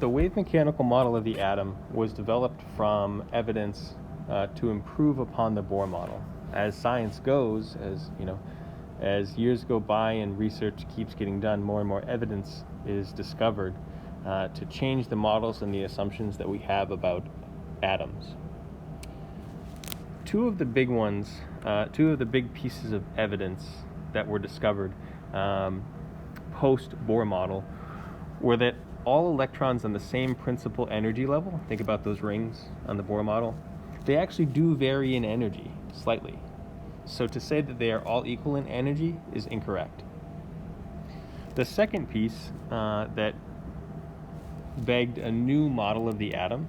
The wave mechanical model of the atom was developed from evidence to improve upon the Bohr model. As science goes, as years go by and research keeps getting done, more and more evidence is discovered to change the models and the assumptions that we have about atoms. Two of the big pieces of evidence that were discovered post-Bohr model were that all electrons on the same principal energy level, think about those rings on the Bohr model, they actually do vary in energy slightly. So to say that they are all equal in energy is incorrect. The second piece that begged a new model of the atom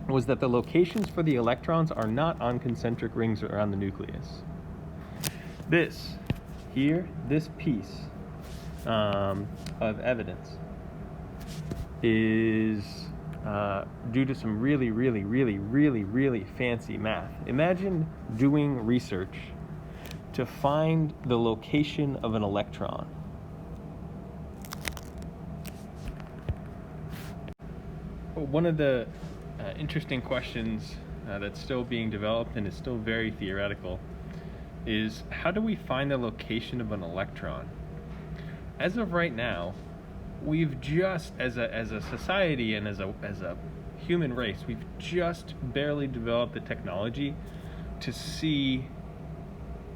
was that the locations for the electrons are not on concentric rings around the nucleus. This piece of evidence is due to some really fancy math. Imagine doing research to find the location of an electron. One of the interesting questions that's still being developed and is still very theoretical is, how do we find the location of an electron? As of right now, we've just, as a society and as a human race, we've just barely developed the technology to see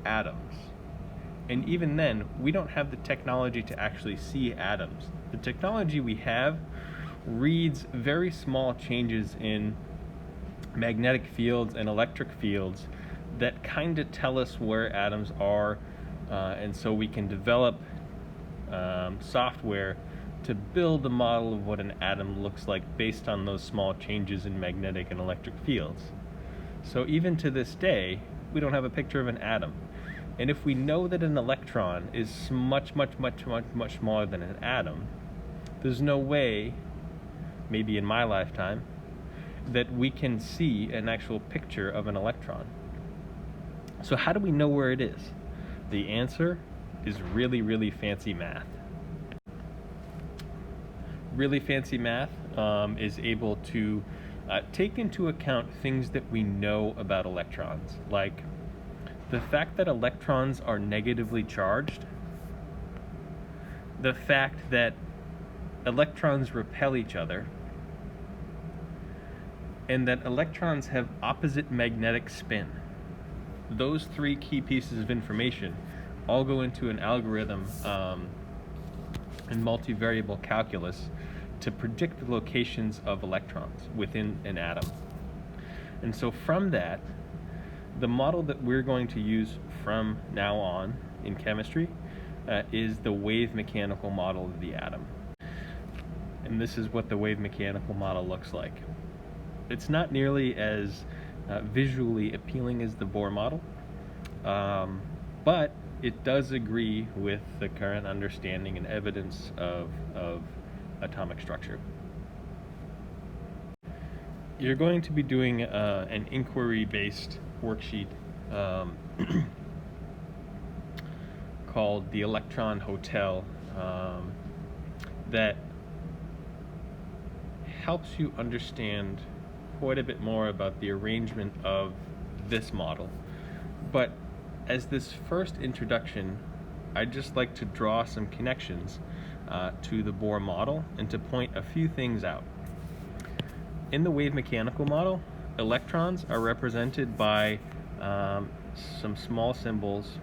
atoms. And even then, we don't have the technology to actually see atoms. The technology we have reads very small changes in magnetic fields and electric fields that kind of tell us where atoms are, and so we can develop software to build a model of what an atom looks like based on those small changes in magnetic and electric fields. So even to this day, we don't have a picture of an atom. And if we know that an electron is much smaller than an atom, there's no way, maybe in my lifetime, that we can see an actual picture of an electron. So how do we know where it is? The answer is really fancy math. Really fancy math is able to take into account things that we know about electrons, like the fact that electrons are negatively charged, the fact that electrons repel each other, and that electrons have opposite magnetic spin. Those three key pieces of information all go into an algorithm in multivariable calculus to predict the locations of electrons within an atom. And so from that, the model that we're going to use from now on in chemistry is the wave mechanical model of the atom. And this is what the wave mechanical model looks like. It's not nearly as visually appealing as the Bohr model, but it does agree with the current understanding and evidence of atomic structure. You're going to be doing an inquiry-based worksheet called the Electron Hotel that helps you understand quite a bit more about the arrangement of this model. But as this first introduction, I'd just like to draw some connections to the Bohr model and to point a few things out. In the wave mechanical model, electrons are represented by some small symbols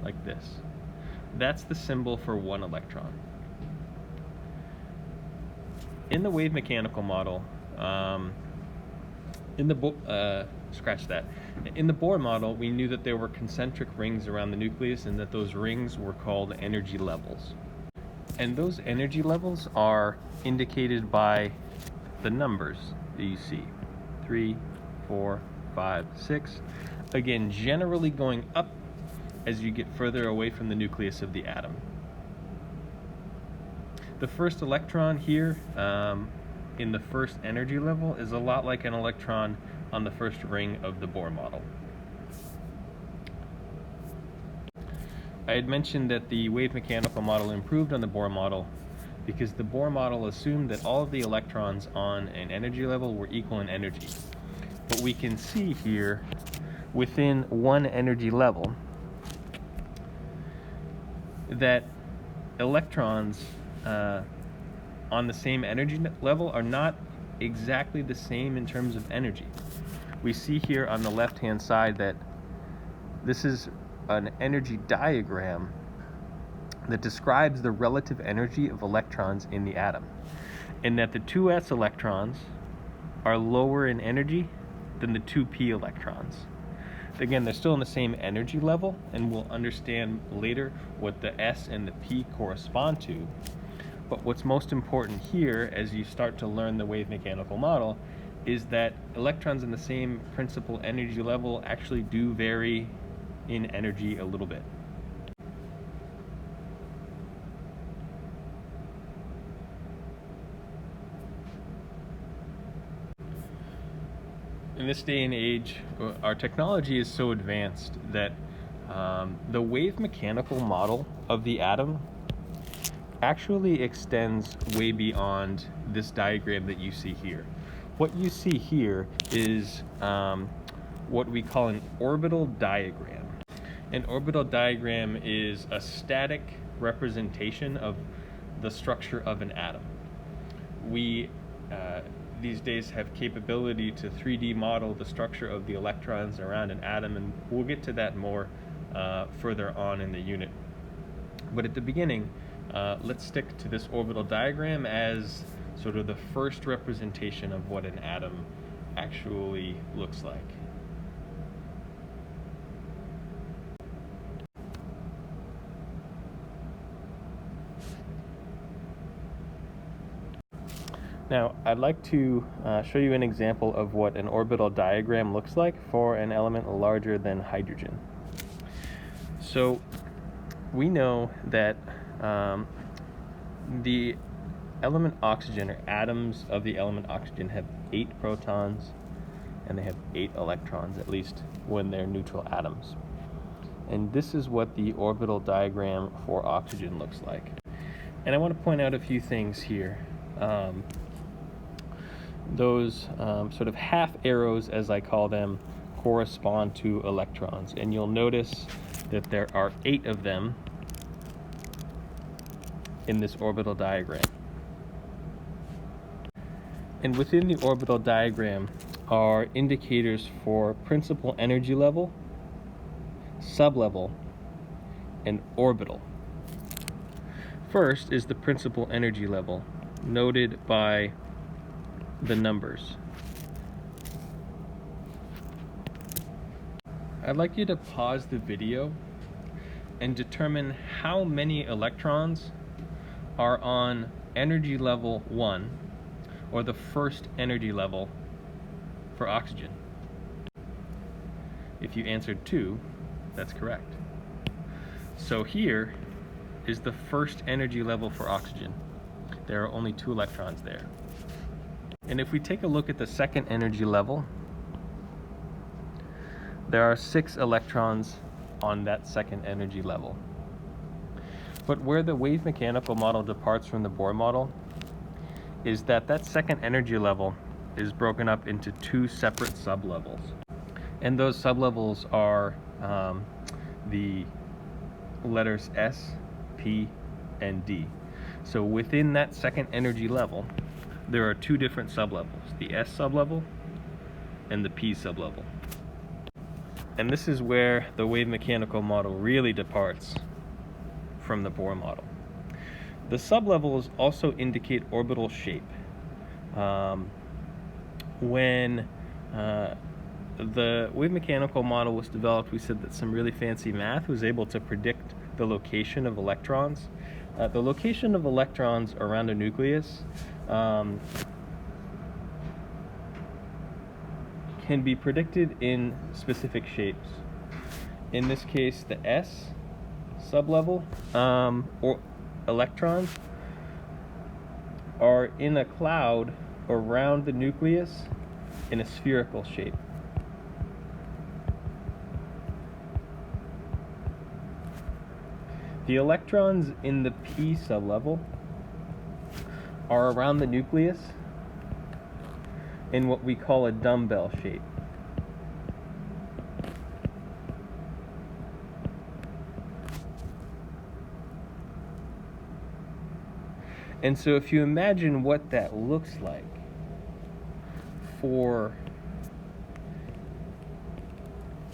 like this. That's the symbol for one electron. In the wave mechanical model, in the Bohr model, we knew that there were concentric rings around the nucleus and that those rings were called energy levels. And those energy levels are indicated by the numbers that you see. 3, 4, 5, 6. Again, generally going up as you get further away from the nucleus of the atom. The first electron here in the first energy level is a lot like an electron on the first ring of the Bohr model. I had mentioned that the wave mechanical model improved on the Bohr model because the Bohr model assumed that all of the electrons on an energy level were equal in energy. But we can see here, within one energy level, that electrons on the same energy level are not exactly the same in terms of energy. We see here on the left-hand side that this is an energy diagram that describes the relative energy of electrons in the atom, and that the 2s electrons are lower in energy than the 2p electrons. Again, they're still in the same energy level, and we'll understand later what the s and the p correspond to. But what's most important here, as you start to learn the wave mechanical model, is that electrons in the same principal energy level actually do vary in energy a little bit. In this day and age, our technology is so advanced that the wave mechanical model of the atom actually extends way beyond this diagram that you see here. What you see here is what we call an orbital diagram. An orbital diagram is a static representation of the structure of an atom. We these days have capability to 3D model the structure of the electrons around an atom, and we'll get to that more further on in the unit. But at the beginning, let's stick to this orbital diagram as sort of the first representation of what an atom actually looks like. Now, I'd like to show you an example of what an orbital diagram looks like for an element larger than hydrogen. So, we know that the element oxygen, or atoms of the element oxygen, have 8 protons and they have 8 electrons, at least when they're neutral atoms. And this is what the orbital diagram for oxygen looks like. And I want to point out a few things here. Those sort of half arrows, as I call them, correspond to electrons, and you'll notice that there are 8 of them in this orbital diagram. And within the orbital diagram are indicators for principal energy level, sublevel, and orbital. First is the principal energy level, noted by the numbers. I'd like you to pause the video and determine how many electrons are on energy level 1, or the first energy level for oxygen. If you answered 2, that's correct. So here is the first energy level for oxygen. There are only 2 electrons there. And if we take a look at the second energy level, there are 6 electrons on that second energy level. But where the wave mechanical model departs from the Bohr model is that that second energy level is broken up into 2 separate sublevels. And those sublevels are the letters S, P, and D. So within that second energy level, there are 2 different sublevels, the S sublevel and the P sublevel. And this is where the wave mechanical model really departs from the Bohr model. The sublevels also indicate orbital shape. When the wave mechanical model was developed, we said that some really fancy math was able to predict the location of electrons. The location of electrons around a nucleus can be predicted in specific shapes. In this case, the S sublevel or electrons are in a cloud around the nucleus in a spherical shape. The electrons in the P sublevel are around the nucleus in what we call a dumbbell shape. And so if you imagine what that looks like for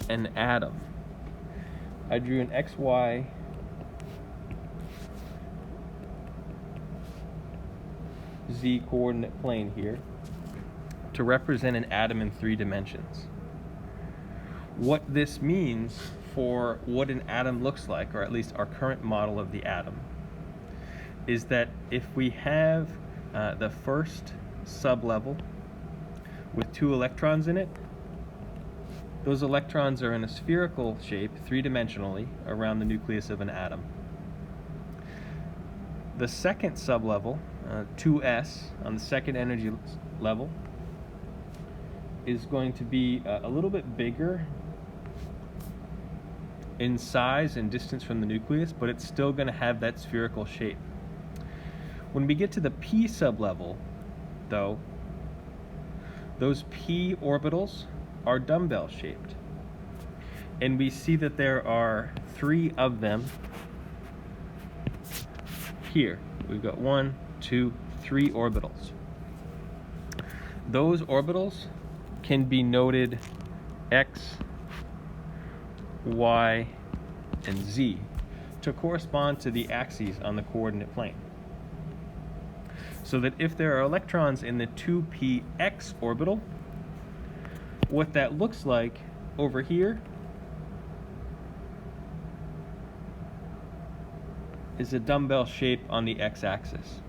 an atom, I drew an XY Z coordinate plane here to represent an atom in 3 dimensions. What this means for what an atom looks like, or at least our current model of the atom, is that if we have the first sublevel with 2 electrons in it, those electrons are in a spherical shape, 3-dimensionally, around the nucleus of an atom. The second sublevel, 2s, on the second energy level, is going to be a little bit bigger in size and distance from the nucleus, but it's still going to have that spherical shape. When we get to the p sublevel, though, those p orbitals are dumbbell shaped. And we see that there are 3 of them here. We've got 1, 2, 3 orbitals. Those orbitals can be noted x, y, and z to correspond to the axes on the coordinate plane. So that if there are electrons in the 2px orbital, what that looks like over here is a dumbbell shape on the x-axis.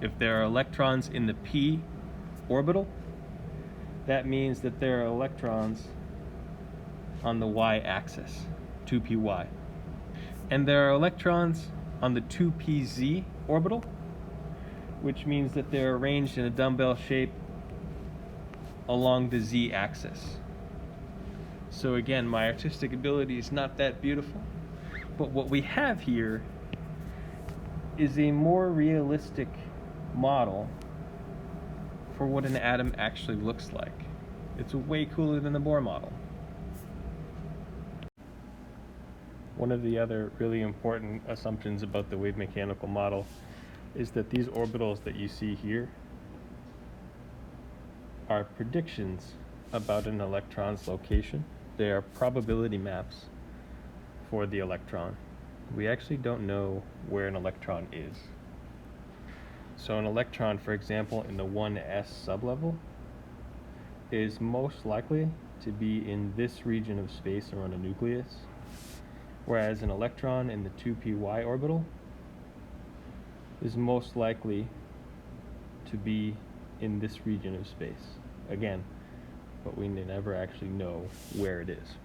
If there are electrons in the p orbital, that means that there are electrons on the y-axis, 2py. And there are electrons on the 2pz orbital, which means that they're arranged in a dumbbell shape along the z-axis. So again, my artistic ability is not that beautiful, but what we have here is a more realistic model for what an atom actually looks like. It's way cooler than the Bohr model. One of the other really important assumptions about the wave mechanical model is that these orbitals that you see here are predictions about an electron's location. They are probability maps for the electron. We actually don't know where an electron is. So an electron, for example, in the 1s sublevel is most likely to be in this region of space around a nucleus, whereas an electron in the 2py orbital is most likely to be in this region of space. Again, but we never actually know where it is.